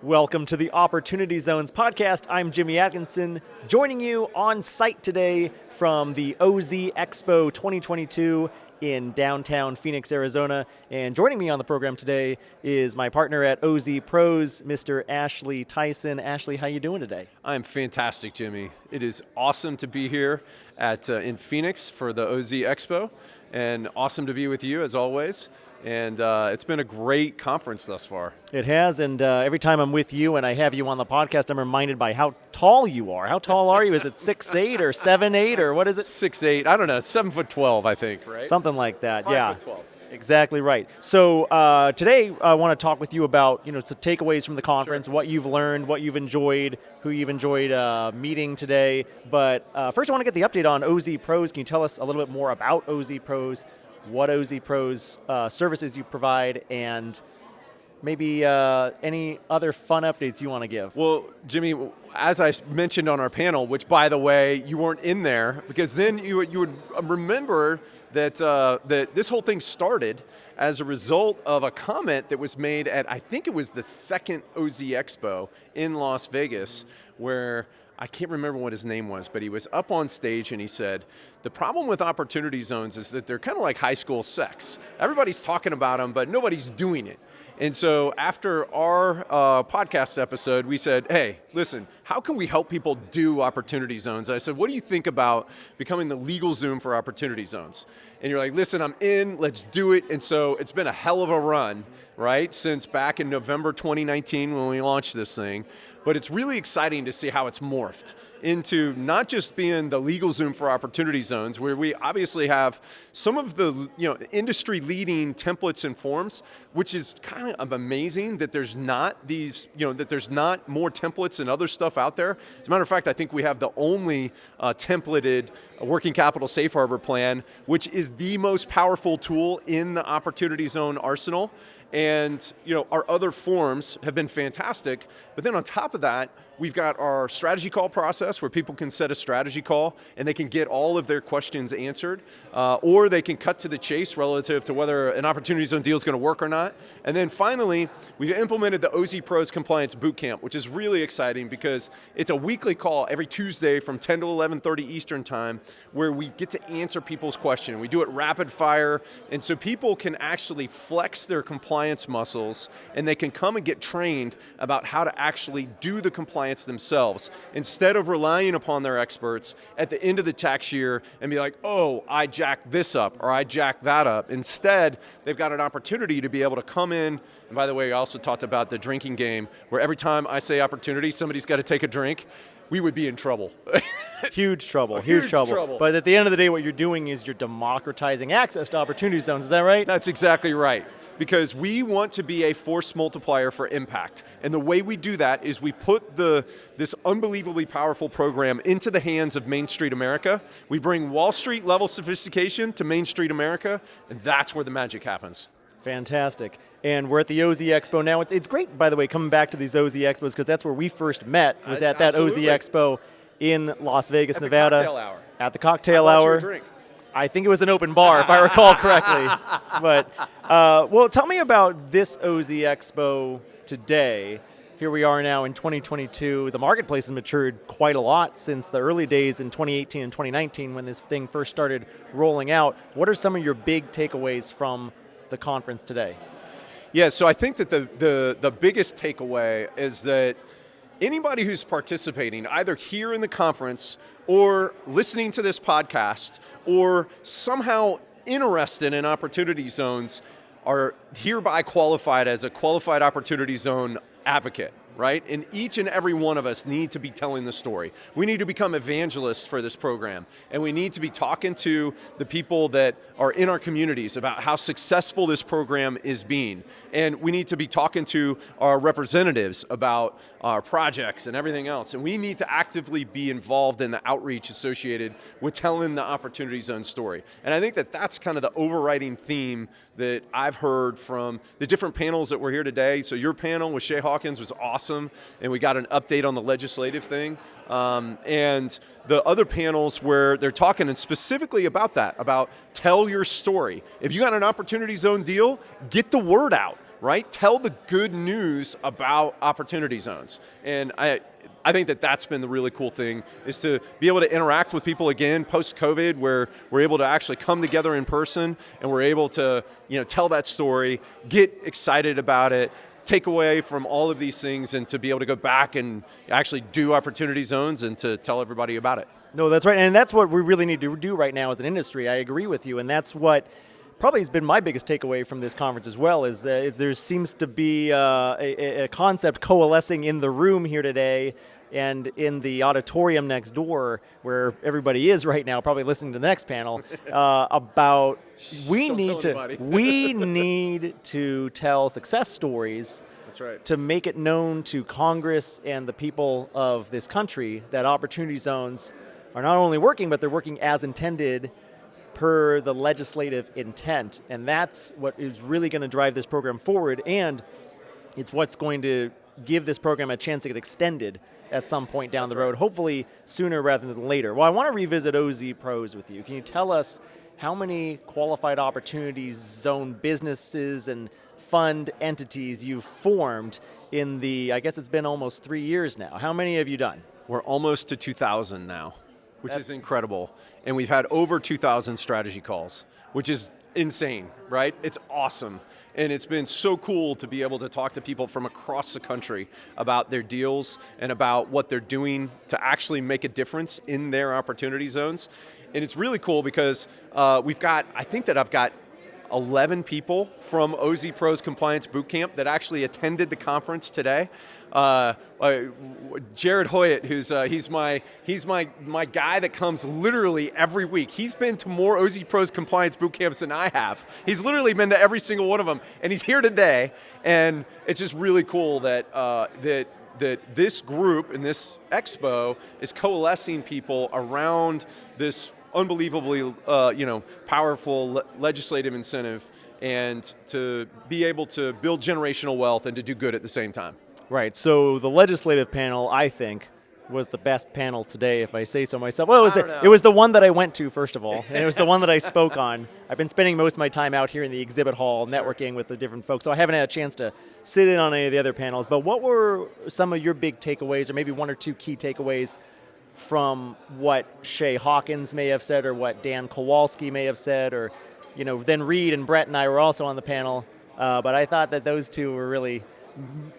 Welcome to the Opportunity Zones podcast. I'm Jimmy Atkinson, joining you on site today from the OZ Expo 2022 in downtown Phoenix, Arizona. And joining me on the program today is my partner at OZ Pros, Mr. Ashley Tyson. Ashley, how you doing today? I'm fantastic, Jimmy. It is awesome to be here in Phoenix for the OZ Expo, and awesome to be with you as always. And it's been a great conference thus far. It has, and every time I'm with you and I have you on the podcast, I'm reminded by how tall you are. How tall are you? Is it 6'8" or 7'8" or what is it? 6'8", I don't know, 7'12", I think, right? Something like that, 5'12". Exactly right. So today I want to talk with you about, some takeaways from the conference, Sure. what you've learned, what you've enjoyed, who you've enjoyed meeting today. But first I want to get the update on OZ Pros. Can you tell us a little bit more about OZ Pros, what OZ Pros services you provide, and maybe any other fun updates you want to give? Well, Jimmy, as I mentioned on our panel, which by the way, you weren't in there, because then you would remember that that this whole thing started as a result of a comment that was made at, I think it was the second OZ Expo in Las Vegas, where I can't remember what his name was, but he was up on stage and he said, the problem with opportunity zones is that they're kind of like high school sex. Everybody's talking about them, but nobody's doing it. And so after our podcast episode, we said, hey, listen, how can we help people do opportunity zones? And I said, what do you think about becoming the legal Zoom for opportunity zones? And you're like, listen, I'm in, let's do it. And so it's been a hell of a run, right, since back in November 2019 when we launched this thing. But it's really exciting to see how it's morphed into not just being the legal Zoom for opportunity zones, where we obviously have some of the industry-leading templates and forms, which is kind of amazing that there's not these, that there's not more templates and other stuff out there. As a matter of fact, I think we have the only templated working capital safe harbor plan, which is the most powerful tool in the opportunity zone arsenal. And our other forms have been fantastic, but then on top of that, we've got our strategy call process where people can set a strategy call and they can get all of their questions answered, or they can cut to the chase relative to whether an opportunity zone deal is going to work or not. And then finally, we've implemented the OZ Pros Compliance Bootcamp, which is really exciting because it's a weekly call every Tuesday from 10 to 11:30 Eastern time, where we get to answer people's questions. We do it rapid fire, and so people can actually flex their compliance muscles and they can come and get trained about how to actually do the compliance themselves, instead of relying upon their experts at the end of the tax year and be like, oh, I jacked this up or I jacked that up. Instead, they've got an opportunity to be able to come in. And by the way, I also talked about the drinking game, where every time I say opportunity, somebody's got to take a drink. We would be in trouble. Huge trouble. But at the end of the day, what you're doing is you're democratizing access to opportunity zones. Is that right? That's exactly right. Because we want to be a force multiplier for impact. And the way we do that is we put this unbelievably powerful program into the hands of Main Street America. We bring Wall Street level sophistication to Main Street America, and that's where the magic happens. Fantastic. And we're at the OZ Expo now. It's great, by the way, coming back to these OZ Expos, because that's where we first met, was at that OZ Expo in Las Vegas, Nevada. At the cocktail hour. At the cocktail hour. I bought you a drink. I think it was an open bar, if I recall correctly. But, well, tell me about this OZ Expo today. Here we are now in 2022. The marketplace has matured quite a lot since the early days in 2018 and 2019 when this thing first started rolling out. What are some of your big takeaways from the conference today? Yeah, so I think that the biggest takeaway is that anybody who's participating, either here in the conference or listening to this podcast, or somehow interested in opportunity zones, are hereby qualified as a qualified opportunity zone advocate, right? And each and every one of us need to be telling the story. We need to become evangelists for this program, and we need to be talking to the people that are in our communities about how successful this program is being. And we need to be talking to our representatives about our projects and everything else. And we need to actively be involved in the outreach associated with telling the Opportunity Zone story. And I think that that's kind of the overriding theme that I've heard from the different panels that were here today. So your panel with Shay Hawkins was awesome, and we got an update on the legislative thing. And the other panels where they're talking and specifically about that, about tell your story. If you got an Opportunity Zone deal, get the word out. right? Tell the good news about opportunity zones. And I think that that's been the really cool thing, is to be able to interact with people again post-COVID, where we're able to actually come together in person and we're able to, tell that story, get excited about it, take away from all of these things, and to be able to go back and actually do opportunity zones and to tell everybody about it. No, that's right. And that's what we really need to do right now as an industry. I agree with you. And that's what probably has been my biggest takeaway from this conference as well, is that there seems to be a concept coalescing in the room here today and in the auditorium next door, where everybody is right now, probably listening to the next panel, about we need to tell success stories. That's right. To make it known to Congress and the people of this country that opportunity zones are not only working, but they're working as intended per the legislative intent. And that's what is really going to drive this program forward, and it's what's going to give this program a chance to get extended at some point down the road, hopefully sooner rather than later. Well, I want to revisit OZ Pros with you. Can you tell us how many qualified opportunities zone businesses and fund entities you've formed in the, I guess it's been almost 3 years now. How many have you done? We're almost to 2,000 now, which is incredible. And we've had over 2,000 strategy calls, which is insane, right? It's awesome. And it's been so cool to be able to talk to people from across the country about their deals and about what they're doing to actually make a difference in their opportunity zones. And it's really cool because I think that I've got 11 people from OZ Pros Compliance Bootcamp that actually attended the conference today. Jared Hoyt, he's my guy that comes literally every week. He's been to more OZ Pros Compliance Bootcamps than I have. He's literally been to every single one of them, and he's here today. And it's just really cool that that this group and this expo is coalescing people around this unbelievably powerful legislative incentive, and to be able to build generational wealth and to do good at the same time. Right. So the legislative panel, I think, was the best panel today, if I say so myself. Well, it was the one that I went to, first of all, and it was the one that I spoke on. I've been spending most of my time out here in the exhibit hall networking with the different folks, so I haven't had a chance to sit in on any of the other panels. But what were some of your big takeaways, or maybe one or two key takeaways from what Shay Hawkins may have said, or what Dan Kowalski may have said, or then Reed and Brett and I were also on the panel, but I thought that those two were really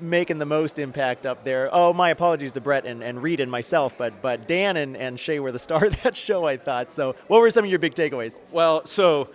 making the most impact up there. Oh, my apologies to Brett and Reed and myself, but Dan and Shay were the star of that show, I thought. So what were some of your big takeaways? Well, so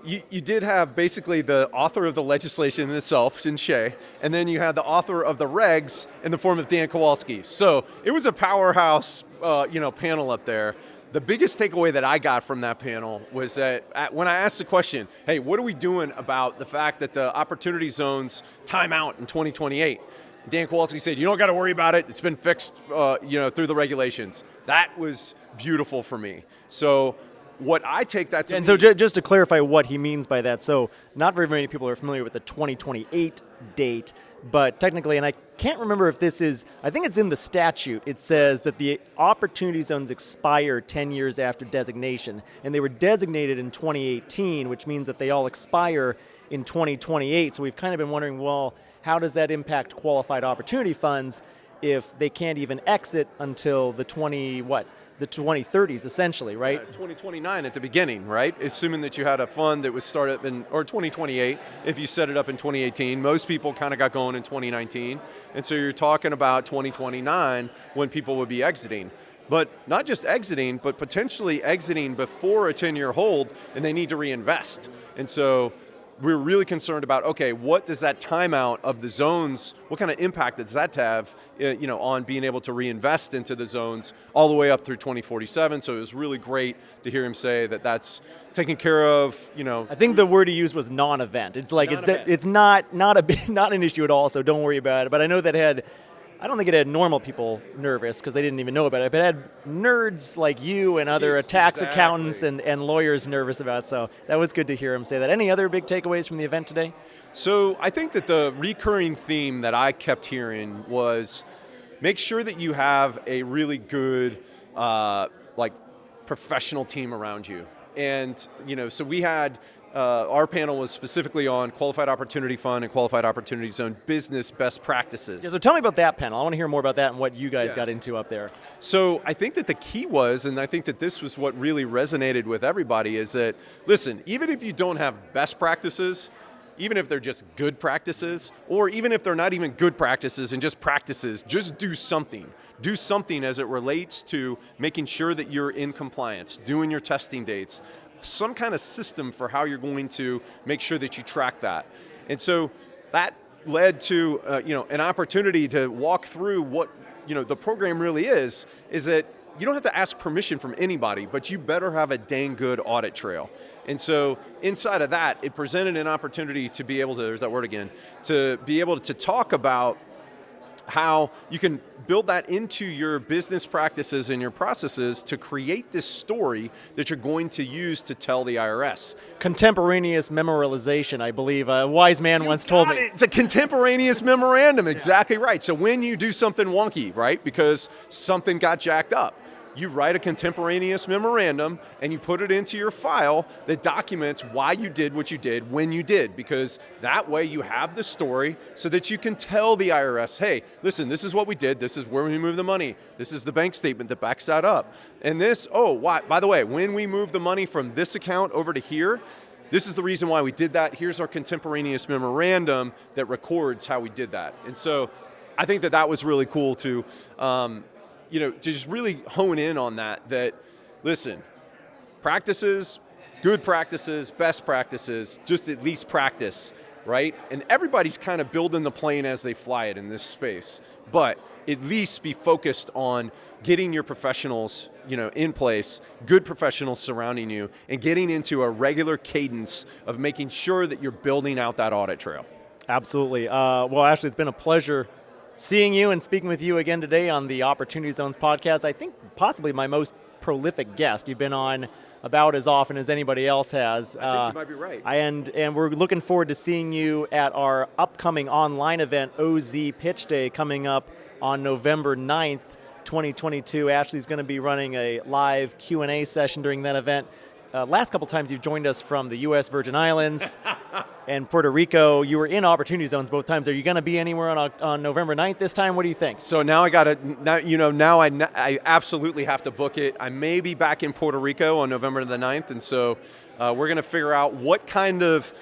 you did have basically the author of the legislation in itself, in Shay, and then you had the author of the regs in the form of Dan Kowalski. So it was a powerhouse panel up there. The biggest takeaway that I got from that panel was that when I asked the question, hey, what are we doing about the fact that the opportunity zones time out in 2028? Dan Kowalski said, you don't got to worry about it. It's been fixed through the regulations. That was beautiful for me. So what I take that to and so just to clarify what he means by that, so not very many people are familiar with the 2028 date, but technically, and I can't remember if this is, I think it's in the statute, it says that the opportunity zones expire 10 years after designation, and they were designated in 2018, which means that they all expire in 2028. So we've kind of been wondering, well, how does that impact qualified opportunity funds if they can't even exit until the 2030s, essentially, right? 2029 at the beginning, right? Assuming that you had a fund that was started or 2028, if you set it up in 2018. Most people kind of got going in 2019. And so you're talking about 2029 when people would be exiting. But not just exiting, but potentially exiting before a 10-year hold, and they need to reinvest. And so we're really concerned about, okay, what does that timeout of the zones, what kind of impact does that have, on being able to reinvest into the zones all the way up through 2047? So it was really great to hear him say that that's taken care of, I think the word he used was non-event. It's like, it's not an issue at all, so don't worry about it. But I know that I don't think it had normal people nervous because they didn't even know about it, but it had nerds like you and other tax accountants and lawyers nervous about it. So that was good to hear him say that. Any other big takeaways from the event today? So I think that the recurring theme that I kept hearing was make sure that you have a really good professional team around you. And, so we had our panel was specifically on Qualified Opportunity Fund and Qualified Opportunity Zone business best practices. Yeah, so tell me about that panel. I want to hear more about that and what you guys Yeah. got into up there. So I think that the key was, and I think that this was what really resonated with everybody, is that, listen, even if you don't have best practices, even if they're just good practices, or even if they're not even good practices and just practices, just do something. Do something as it relates to making sure that you're in compliance, doing your testing dates, some kind of system for how you're going to make sure that you track that. And so that led to an opportunity to walk through what the program really is that you don't have to ask permission from anybody, but you better have a dang good audit trail. And so inside of that, it presented an opportunity to be able to, there's that word again, to be able to talk about how you can build that into your business practices and your processes to create this story that you're going to use to tell the IRS. Contemporaneous memorialization, I believe. A wise man once told me. It's a contemporaneous memorandum, exactly right. So when you do something wonky, right, because something got jacked up, you write a contemporaneous memorandum and you put it into your file that documents why you did what you did when you did, because that way you have the story so that you can tell the IRS, hey, listen, this is what we did, this is where we moved the money, this is the bank statement that backs that up. And this, by the way, when we moved the money from this account over to here, this is the reason why we did that. Here's our contemporaneous memorandum that records how we did that. And so I think that was really cool to to just really hone in on that, listen, practices, good practices, best practices, just at least practice, right? And everybody's kind of building the plane as they fly it in this space, but at least be focused on getting your professionals, in place, good professionals surrounding you, and getting into a regular cadence of making sure that you're building out that audit trail. Absolutely. Well, Ashley, it's been a pleasure seeing you and speaking with you again today on the Opportunity Zones podcast. I think possibly my most prolific guest. You've been on about as often as anybody else has. I think you might be right. And we're looking forward to seeing you at our upcoming online event, OZ Pitch Day, coming up on November 9th, 2022. Ashley's going to be running a live Q&A session during that event. Last couple times you've joined us from the U.S. Virgin Islands and Puerto Rico. You were in Opportunity Zones both times. Are you going to be anywhere on November 9th this time? What do you think? So now I absolutely have to book it. I may be back in Puerto Rico on November the 9th, and so we're going to figure out what kind of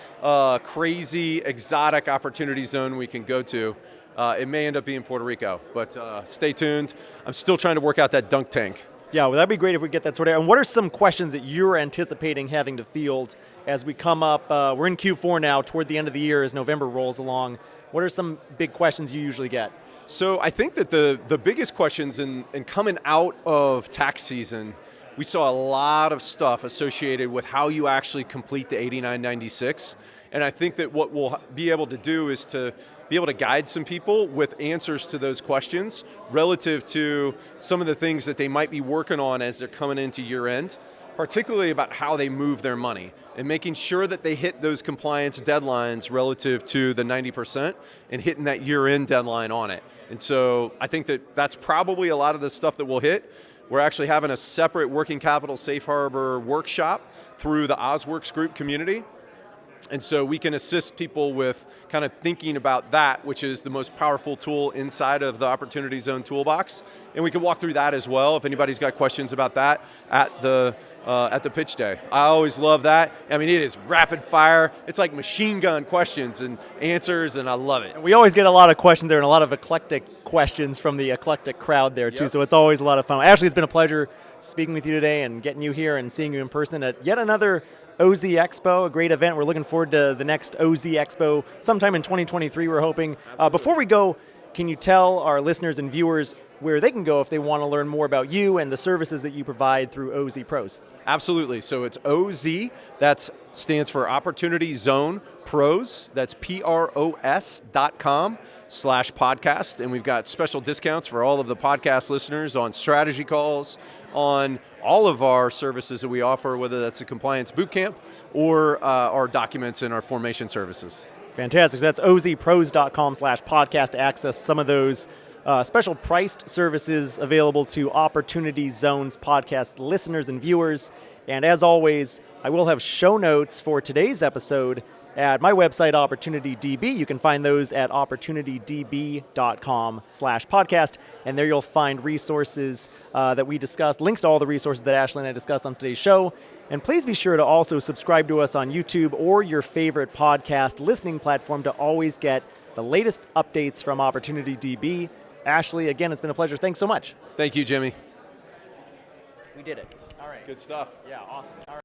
crazy, exotic Opportunity Zone we can go to. It may end up being Puerto Rico, but stay tuned. I'm still trying to work out that dunk tank. Yeah, well, that'd be great if we get that sorted out. And what are some questions that you're anticipating having to field as we come up? We're in Q4 now, toward the end of the year as November rolls along. What are some big questions you usually get? So I think that the biggest questions in coming out of tax season, we saw a lot of stuff associated with how you actually complete the 8996. And I think that what we'll be able to do is to be able to guide some people with answers to those questions relative to some of the things that they might be working on as they're coming into year end, particularly about how they move their money and making sure that they hit those compliance deadlines relative to the 90% and hitting that year end deadline on it. And so I think that that's probably a lot of the stuff that we'll hit. We're actually having a separate working capital safe harbor workshop through the Ozworks group community. And so we can assist people with kind of thinking about that, which is the most powerful tool inside of the Opportunity Zone toolbox. And we can walk through that as well if anybody's got questions about that at the pitch day. I always love that. I mean, it is rapid fire. It's like machine gun questions and answers, and I love it. We always get a lot of questions there and a lot of eclectic questions from the eclectic crowd there too, so it's always a lot of fun. Ashley, it's been a pleasure speaking with you today and getting you here and seeing you in person at yet another OZ Expo, a great event. We're looking forward to the next OZ Expo sometime in 2023, we're hoping. Before we go, can you tell our listeners and viewers where they can go if they want to learn more about you and the services that you provide through OZ Pros? Absolutely. So it's OZ, that stands for Opportunity Zone Pros. That's PROS.com/podcast. And we've got special discounts for all of the podcast listeners on strategy calls, on all of our services that we offer, whether that's a compliance bootcamp or our documents and our formation services. Fantastic. So that's ozpros.com/podcast to access some of those special priced services available to Opportunity Zones podcast listeners and viewers. And as always, I will have show notes for today's episode at my website, OpportunityDB. You can find those at opportunitydb.com/podcast. And there you'll find resources that we discussed, links to all the resources that Ashley and I discussed on today's show. And please be sure to also subscribe to us on YouTube or your favorite podcast listening platform to always get the latest updates from OpportunityDB. Ashley, again, it's been a pleasure. Thanks so much. Thank you, Jimmy. We did it. All right. Good stuff. Yeah, awesome. All right.